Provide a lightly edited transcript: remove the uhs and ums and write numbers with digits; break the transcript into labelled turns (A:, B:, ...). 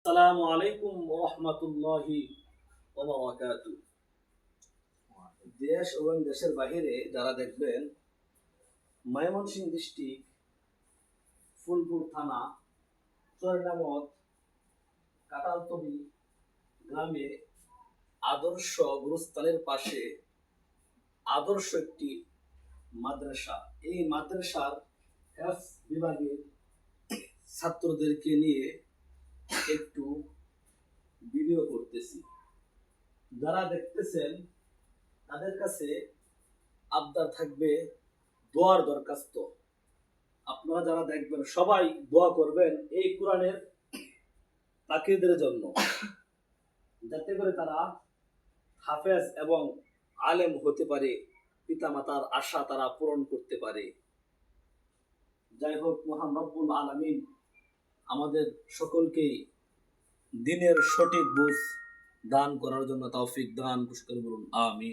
A: আসসালামু আলাইকুম ওয়া রাহমাতুল্লাহি ওয়া বারাকাতুহু। দেশ এবং দেশের বাহিরে যারা দেখবেন ময়মনসিংহ ডিস্ট্রিক্ট ফুলপুর থানা চরনামত কাটালতলি গ্রামে আদর্শ গুরুস্থানের পাশে আদর্শ একটি মাদ্রাসা। এই মাদ্রাসার হেফজ বিভাগের ছাত্রদেরকে নিয়ে একটু ভিডিও করতেছি। যারা দেখতেছেন তাদের কাছে আবদার থাকবে দোয়ার দরখাস্ত। আপনারা যারা দেখবেন সবাই দোয়া করবেন এই কোরআনের তাকিদের জন্য, যাতে করে তারা হাফেজ এবং আলেম হতে পারে, পিতামাতার আশা তারা পূরণ করতে পারে। যাই হোক, মহান রব্বুল আলামিন আমাদের সকলকেই দিনের সঠিক বুঝ দান করার জন্য তৌফিক দান করে বলুন আমিন।